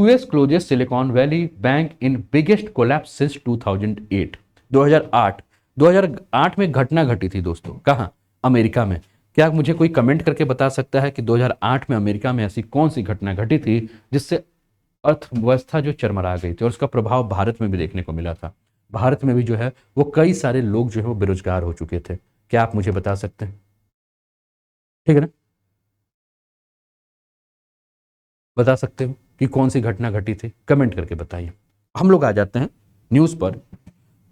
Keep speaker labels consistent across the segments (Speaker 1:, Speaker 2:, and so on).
Speaker 1: US closes Silicon Valley Bank in biggest collapse since 2008। 2008 में घटना घटी थी दोस्तों, कहाँ? अमेरिका में। क्या मुझे कोई कमेंट करके बता सकता है कि 2008 में अमेरिका में ऐसी कौन सी घटना घटी थी जिससे अर्थव्यवस्था जो चरमरा गई थी और उसका प्रभाव भारत में भी देखने को मिला था? भारत में भी जो है वो कई सारे लोग जो है वो बेरोजगार हो चुके थे। क्या आप मुझे बता सकते हैं? ठीक है ना, बता सकते हो कि कौन सी घटना घटी थी? कमेंट करके बताइए। हम लोग आ जाते हैं न्यूज़ पर।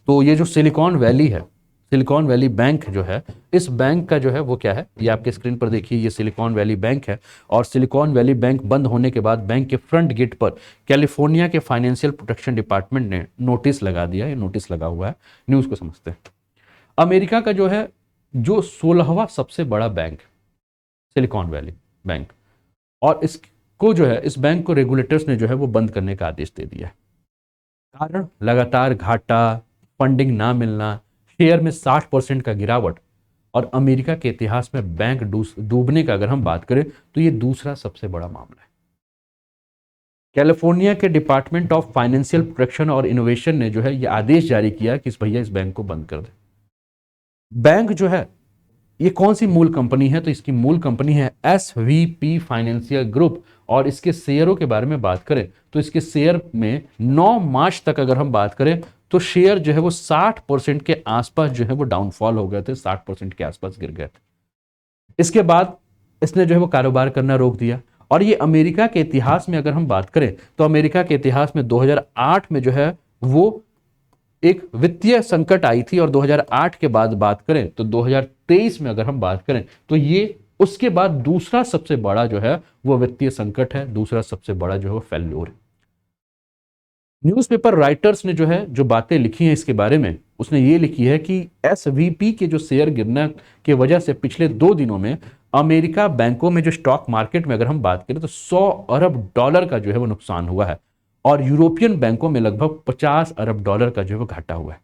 Speaker 1: तो ये जो सिलिकॉन वैली है, सिलिकॉन वैली बैंक जो है, इस बैंक का जो है वो क्या है, ये आपके स्क्रीन पर देखिए, ये सिलिकॉन वैली बैंक है। और सिलिकॉन वैली बैंक बंद होने के बाद बैंक के फ्रंट गेट पर कैलिफोर्निया के फाइनेंशियल प्रोटेक्शन डिपार्टमेंट ने नोटिस लगा दिया। ये नोटिस लगा हुआ है। न्यूज़ को समझते हैं। अमेरिका का जो है जो 16वां सबसे बड़ा बैंक, सिलिकॉन वैली बैंक, और इसको जो है, इस बैंक को रेगुलेटर्स ने जो है वो बंद करने का आदेश दे दिया है। कारण लगातार घाटा, फंडिंग ना मिलना, शेयर में 60% का गिरावट, और अमेरिका के इतिहास में बैंक डूबने का अगर हम बात करें तो ये दूसरा सबसे बड़ा मामला है। कैलिफोर्निया के डिपार्टमेंट ऑफ फाइनेंशियल प्रोटेक्शन और इनोवेशन ने जो है ये आदेश जारी किया कि इस भैया इस बैंक को बंद कर दे। बैंक जो है ये कौन सी मूल कंपनी है? तो इसकी मूल कंपनी है SVP फाइनेंशियल ग्रुप। और इसके शेयरों के बारे में बात करें तो इसके शेयर में 9 मार्च तक अगर हम बात करें तो शेयर जो है वो 60% के आसपास जो है वो डाउनफॉल हो गए थे, 60% के आसपास गिर गए थे। इसके बाद इसने जो है वो कारोबार करना रोक दिया। और ये अमेरिका के इतिहास में अगर हम बात करें तो अमेरिका के इतिहास में 2008 में जो है वो एक वित्तीय संकट आई थी। और 2008 के बाद बात करें तो 2023 में अगर हम बात करें तो ये उसके बाद दूसरा सबसे बड़ा जो है वो वित्तीय संकट है, दूसरा सबसे बड़ा जो है वो फेल्योर है। न्यूज़पेपर राइटर्स ने जो है जो बातें लिखी हैं इसके बारे में, उसने ये लिखी है कि SVP के जो शेयर गिरने की वजह से पिछले 2 दिनों में अमेरिका बैंकों में जो स्टॉक मार्केट में अगर हम बात करें तो $100 अरब का जो है वो नुकसान हुआ है। और यूरोपियन बैंकों में लगभग $50 अरब का जो है वो घाटा हुआ है।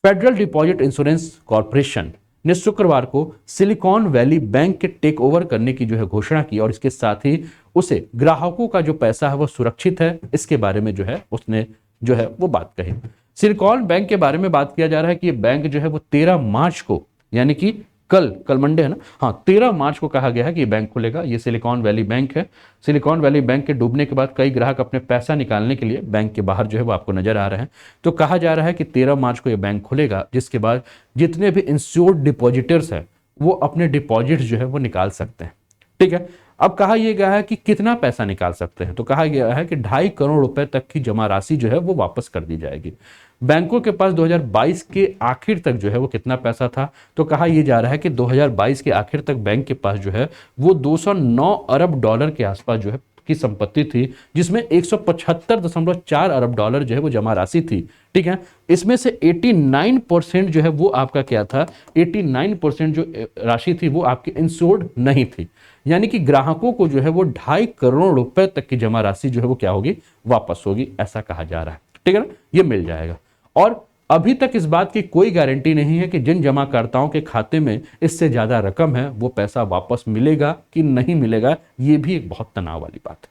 Speaker 1: फेडरल डिपॉजिट इंश्योरेंस कॉर्पोरेशन ने शुक्रवार को सिलिकॉन वैली बैंक के टेक ओवर करने की जो है घोषणा की। और इसके साथ ही उसे ग्राहकों का जो पैसा है वो सुरक्षित है, इसके बारे में जो है उसने जो है वो बात कही। सिलिकॉन बैंक के बारे में बात किया जा रहा है कि ये बैंक जो है वो 13 मार्च को, यानी कि कल मंडे है ना, हाँ 13 मार्च को कहा गया है कि ये बैंक खुलेगा। ये सिलिकॉन वैली बैंक है। सिलिकॉन वैली बैंक के डूबने के बाद कई ग्राहक अपने पैसा निकालने के लिए बैंक के बाहर जो है वो आपको नजर आ रहे हैं। तो कहा जा रहा है कि 13 मार्च को ये बैंक खुलेगा, जिसके बाद जितने भी इंश्योर्ड डिपॉजिटर्स हैं वो अपने डिपॉजिट जो है वो निकाल सकते हैं। ठीक है, अब कहा यह गया है कि कितना पैसा निकाल सकते हैं, तो कहा गया है कि 2.5 करोड़ रुपए तक की जमा राशि जो है वो वापस कर दी जाएगी। बैंकों के पास 2022 के आखिर तक जो है वो कितना पैसा था, तो कहा यह जा रहा है कि 2022 के आखिर तक बैंक के पास जो है वो $209 अरब के आसपास जो है की संपत्ति थी, जिसमें 175.4 अरब डॉलर जो है वो जमा राशि थी। ठीक है, इसमें से 89% जो है वो आपका क्या था, 89% जो राशि थी वो आपकी इंश्योर्ड नहीं थी। यानी कि ग्राहकों को जो है वो 2.5 करोड़ रुपए तक की जमा राशि जो है वो क्या होगी, वापस होगी, ऐसा कहा जा रहा है। ठीक है ना, ये मिल जाएगा। और अभी तक इस बात की कोई गारंटी नहीं है कि जिन जमाकर्ताओं के खाते में इससे ज्यादा रकम है वो पैसा वापस मिलेगा कि नहीं मिलेगा। ये भी एक बहुत तनाव वाली बात है।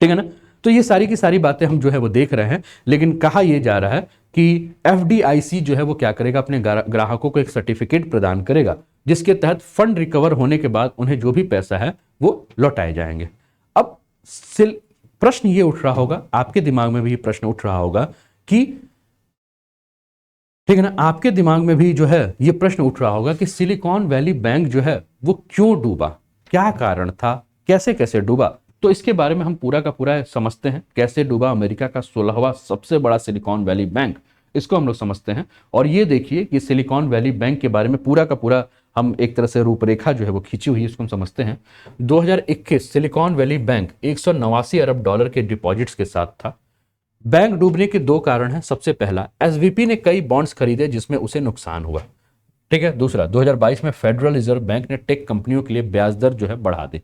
Speaker 1: ठीक है ना, तो ये सारी की सारी बातें हम जो है वो देख रहे हैं। लेकिन कहा यह जा रहा है कि FDIC जो है वो क्या करेगा, अपने ग्राहकों को एक सर्टिफिकेट प्रदान करेगा जिसके तहत फंड रिकवर होने के बाद उन्हें जो भी पैसा है वो लौटाए जाएंगे। अब प्रश्न ये उठ रहा होगा, आपके दिमाग में भी ये प्रश्न उठ रहा होगा कि ठीक है ना, आपके दिमाग में भी जो है ये प्रश्न उठ रहा होगा कि सिलिकॉन वैली बैंक जो है वो क्यों डूबा, क्या कारण था, कैसे कैसे डूबा। तो इसके बारे में हम पूरा का पूरा समझते हैं, कैसे डूबा अमेरिका का 16वां सबसे बड़ा सिलिकॉन वैली बैंक, इसको हम लोग समझते हैं। और ये देखिए कि सिलिकॉन वैली बैंक के बारे में पूरा का पूरा हम एक तरह से रूपरेखा जो है वो खींची हुई है, इसको हम समझते हैं। 2021 सिलिकॉन वैली बैंक 189 अरब डॉलर के डिपॉजिट्स के साथ था। बैंक डूबने के 2 कारण हैं। सबसे पहला, SVP ने कई बॉन्ड्स खरीदे जिसमें उसे नुकसान हुआ। ठीक है, दूसरा, 2022 में फेडरल रिजर्व बैंक ने टेक कंपनियों के लिए ब्याज दर जो है बढ़ा दी।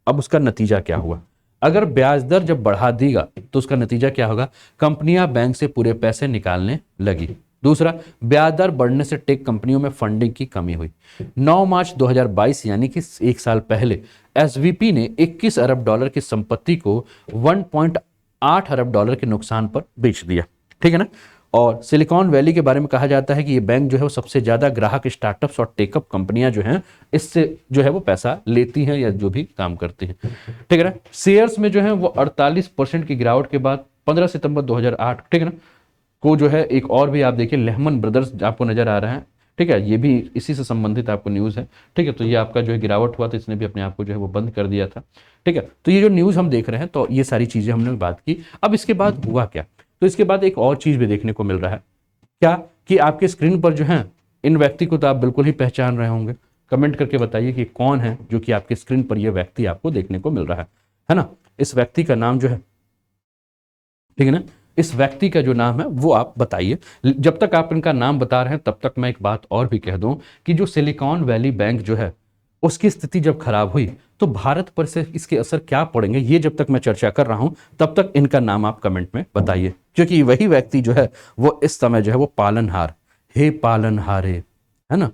Speaker 1: अब उसका नतीजा क्या हुआ, अगर ब्याज दर जब बढ़ा देगा तो उसका नतीजा क्या होगा, कंपनियां बैंक से पूरे पैसे निकालने लगी। दूसरा, ब्याज दर बढ़ने से टेक कंपनियों में फंडिंग की कमी हुई। 9 मार्च 2022 यानी कि 1 साल पहले SVP ने 21 अरब डॉलर की संपत्ति को 8 अरब डॉलर के नुकसान पर बेच दिया, ठीक है ना। और सिलिकॉन वैली के बारे में कहा जाता है कि ये बैंक जो है वो सबसे ज़्यादा ग्राहक स्टार्टअप्स और टेकअप कंपनियां जो हैं इससे जो है वो पैसा लेती हैं या जो भी काम करती हैं, ठीक है ना। शेयर्स में जो है वो 48% की गिरावट के बाद 15 सितंबर 2008, ठीक है ना, को जो है एक और भी आप देखिए लेहमन ब्रदर्स आपको नजर आ रहा है, ठीक है, ये भी इसी से संबंधित आपको न्यूज़ है, ठीक है। तो ये आपका जो है गिरावट हुआ तो इसने भी अपने आप को जो है वो बंद कर दिया था, ठीक है। तो ये जो न्यूज़ हम देख रहे हैं तो ये सारी चीज़ें हमने बात की। अब इसके बाद हुआ क्या, तो इसके बाद एक और चीज़ भी देखने को मिल रहा है, क्या कि आपके स्क्रीन पर जो है इन व्यक्ति को तो आप बिल्कुल ही पहचान रहे होंगे। कमेंट करके बताइए कि कौन है जो कि आपके स्क्रीन पर यह व्यक्ति आपको देखने को मिल रहा है ना। इस व्यक्ति का नाम जो है, ठीक है ना, इस व्यक्ति का जो नाम है वो आप बताइए। जब तक आप इनका नाम बता रहे हैं तब तक मैं एक बात और भी कह दूं कि जो सिलिकॉन वैली बैंक जो है उसकी स्थिति जब खराब हुई तो भारत पर से इसके असर क्या पड़ेंगे, ये जब तक मैं चर्चा कर रहा हूं तब तक इनका नाम आप कमेंट में बताइए, क्योंकि वही व्यक्ति जो है वो इस समय जो है वो पालनहार, हे पालनहारे, है ना,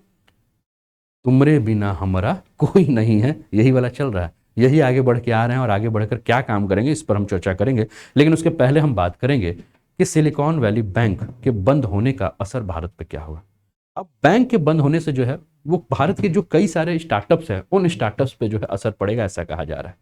Speaker 1: तुमरे बिना हमारा कोई नहीं है, यही वाला चल रहा है, यही आगे बढ़ के आ रहे हैं और आगे बढ़कर क्या काम करेंगे इस पर हम चर्चा करेंगे। लेकिन उसके पहले हम बात करेंगे कि सिलिकॉन वैली बैंक के बंद होने का असर भारत पे क्या होगा। अब बैंक के बंद होने से जो है वो भारत के जो कई सारे स्टार्टअप्स हैं उन स्टार्टअप्स पे जो है असर पड़ेगा, ऐसा कहा जा रहा है।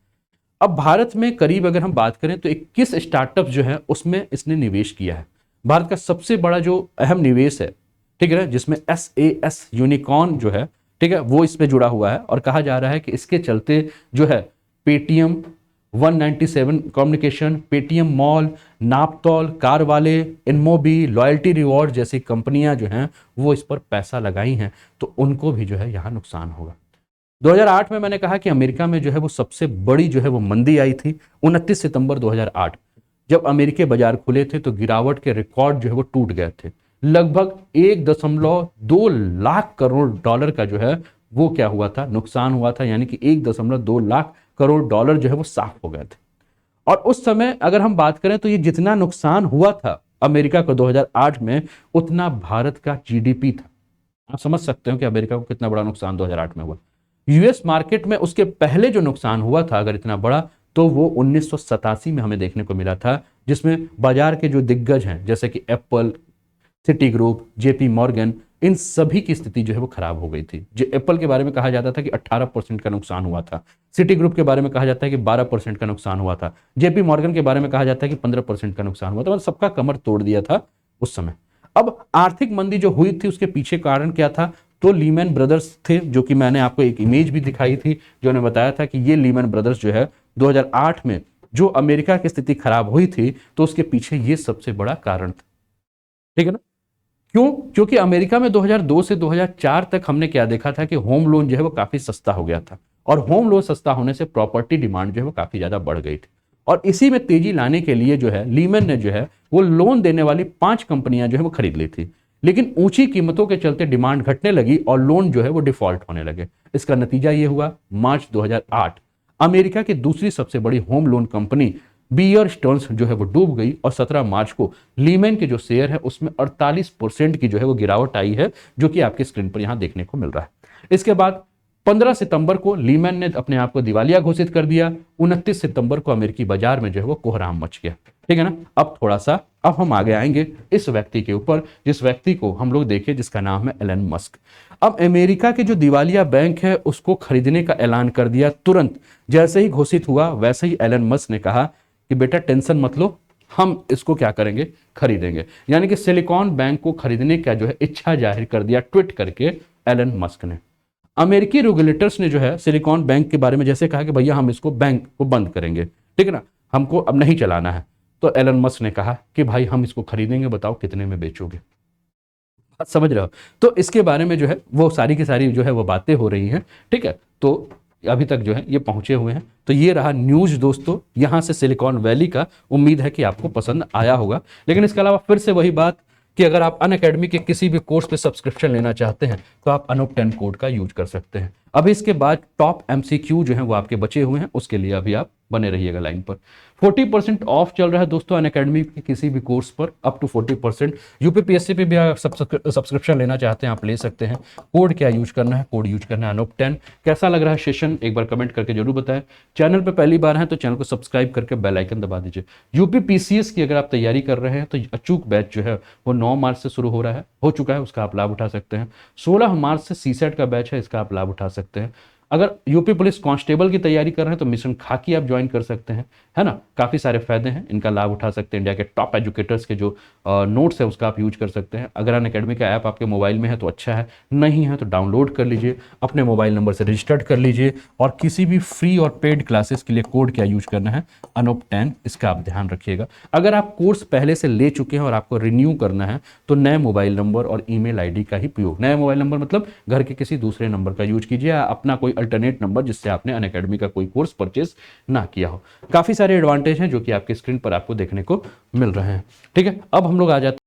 Speaker 1: अब भारत में करीब अगर हम बात करें तो 21 स्टार्टअप जो है उसमें इसने निवेश किया है। भारत का सबसे बड़ा जो अहम निवेश है, ठीक है ना, जिसमें SAS यूनिकॉर्न जो है, ठीक है, वो इसमें जुड़ा हुआ है और कहा जा रहा है कि इसके चलते जो है Paytm, 197 communication, Paytm mall, Naaptol, car वाले, इनमोबी, लॉयल्टी रिवॉर्ड जैसी कंपनियां जो हैं वो इस पर पैसा लगाई हैं, तो उनको भी जो है यहाँ नुकसान होगा। 2008 में मैंने कहा कि अमेरिका में जो है वो सबसे बड़ी जो है वो मंदी आई थी। 29 सितंबर 2008 जब अमेरिकी बाजार खुले थे तो गिरावट के रिकॉर्ड जो है वो टूट गए थे। लगभग 1.2 लाख करोड़ डॉलर का जो है वो क्या हुआ था, नुकसान हुआ था, यानी कि 1.2 लाख करोड़ डॉलर जो है वो साफ हो गए थे। और उस समय अगर हम बात करें तो ये जितना नुकसान हुआ था अमेरिका को 2008 में उतना भारत का GDP था। आप समझ सकते हो कि अमेरिका को कितना बड़ा नुकसान 2008 में हुआ। यूएस मार्केट में उसके पहले जो नुकसान हुआ था अगर इतना बड़ा तो वो 1987 में हमें देखने को मिला था, जिसमें बाजार के जो दिग्गज हैं जैसे कि Apple, Citigroup, JP Morgan, इन सभी की स्थिति जो है वो खराब हो गई थी। जो एप्पल के बारे में कहा जाता था कि 18% का नुकसान हुआ था, सिटी ग्रुप के बारे में कहा जाता है कि 12% का नुकसान हुआ था, JP मॉर्गन के बारे में कहा जाता है कि 15% का नुकसान हुआ था, मतलब सबका कमर तोड़ दिया था उस समय। अब आर्थिक मंदी जो हुई थी उसके पीछे कारण क्या था, तो लीमैन ब्रदर्स थे, जो कि मैंने आपको एक इमेज भी दिखाई थी जो ने बताया था कि ये लीमैन ब्रदर्स जो है 2008 में जो अमेरिका की स्थिति खराब हुई थी तो उसके पीछे ये सबसे बड़ा कारण था, ठीक है ना। क्यों? क्योंकि अमेरिका में 2002 से 2004 तक हमने क्या देखा था कि होम लोन जो है वो काफी सस्ता हो गया था, और होम लोन सस्ता होने से प्रॉपर्टी डिमांड जो है वो काफी ज्यादा बढ़ गई थी। और इसी में तेजी लाने के लिए जो है लीमैन ने जो है वो लोन देने वाली 5 कंपनियां जो है वो खरीद ली थी, लेकिन ऊंची कीमतों के चलते डिमांड घटने लगी और लोन जो है वो डिफॉल्ट होने लगे। इसका नतीजा ये हुआ, मार्च 2008 अमेरिका की दूसरी सबसे बड़ी home loan company Bear Stearns जो है वो डूब गई और 17 मार्च को लीमैन के जो शेयर है उसमें 48% की जो है वो गिरावट आई है, जो कि आपके स्क्रीन पर यहां देखने को मिल रहा है। इसके बाद 15 सितंबर को लीमैन ने अपने आप को दिवालिया घोषित कर दिया। 29 सितंबर को अमेरिकी बाजार में जो है वो कोहराम मच गया, ठीक है ना। अब हम आगे आएंगे इस व्यक्ति के ऊपर, जिस व्यक्ति को हम लोग देखें जिसका नाम है एलन मस्क। अब अमेरिका के जो दिवालिया बैंक है उसको खरीदने का ऐलान कर दिया तुरंत, जैसे ही घोषित हुआ वैसे ही एलन मस्क ने कहा कि बेटा टेंशन मत लो, हम इसको क्या करेंगे, खरीदेंगे। यानी कि सिलिकॉन बैंक को खरीदने का जो है इच्छा जाहिर कर दिया ट्वीट करके एलन मस्क ने। अमेरिकी रेगुलेटर्स ने जो है सिलिकॉन बैंक के बारे में जैसे कहा कि भैया हम इसको बैंक को बंद करेंगे, ठीक है ना, हमको अब नहीं चलाना है, तो एलन मस्क ने कहा कि भाई हम इसको खरीदेंगे, बताओ कितने में बेचोगे। बात समझ रहे हो? तो इसके बारे में जो है वो सारी की सारी जो है वो बातें हो रही हैं, ठीक है। तो अभी तक जो है ये पहुंचे हुए हैं। तो ये रहा न्यूज दोस्तों यहां से सिलिकॉन वैली का। उम्मीद है कि आपको पसंद आया होगा। लेकिन इसके अलावा फिर से वही बात कि अगर आप अनअकैडमी के किसी भी कोर्स पे सब्सक्रिप्शन लेना चाहते हैं तो आप अनूप 10 कोड का यूज कर सकते हैं। अब इसके बाद टॉप एमसीक्यू जो है वो आपके बचे हुए हैं, उसके लिए अभी आप बने रहिएगा लाइन पर। 40% ऑफ चल रहा है दोस्तों अनअकैडमी के किसी भी कोर्स पर, अप टू 40%। यूपीपीएससी पे भी आप सब्सक्रिप्शन लेना चाहते हैं, आप ले सकते हैं। कोड क्या यूज करना है? कोड यूज करना है अनूप10। कैसा लग रहा है सेशन, एक बार कमेंट करके जरूर बताएं। चैनल पे पहली बार है तो चैनल को सब्सक्राइब करके बेल आइकन दबा दीजिए। यूपीपीसीएस की अगर आप तैयारी कर रहे हैं तो अचूक बैच जो है वो 9 मार्च से शुरू हो रहा है, हो चुका है, उसका आप लाभ उठा सकते हैं। 16 मार्च से सीसेट का बैच है, इसका आप लाभ उठा सकते हैं। अगर यूपी पुलिस कांस्टेबल की तैयारी कर रहे हैं तो मिशन खाकी आप ज्वाइन कर सकते हैं, है ना। काफ़ी सारे फायदे हैं, इनका लाभ उठा सकते हैं। इंडिया के टॉप एजुकेटर्स के जो नोट्स है उसका आप यूज कर सकते हैं। अगर अनअकैडमी का ऐप आपके मोबाइल में है तो अच्छा है, नहीं है तो डाउनलोड कर लीजिए, अपने मोबाइल नंबर से रजिस्टर्ड कर लीजिए। और किसी भी फ्री और पेड क्लासेस के लिए कोड क्या यूज करना है? अनूप10, इसका आप ध्यान रखिएगा। अगर आप कोर्स पहले से ले चुके हैं और आपको रिन्यू करना है तो नए मोबाइल नंबर और ईमेल आईडी का ही प्रयोग, नया मोबाइल नंबर मतलब घर के किसी दूसरे नंबर का यूज कीजिए, या अपना कोई अल्टरनेट नंबर जिससे आपने अनअकैडमी का कोई कोर्स परचेज ना किया हो। काफी सारे एडवांटेज हैं जो कि आपके स्क्रीन पर आपको देखने को मिल रहे हैं। ठीक है, अब हम लोग आ जाते हैं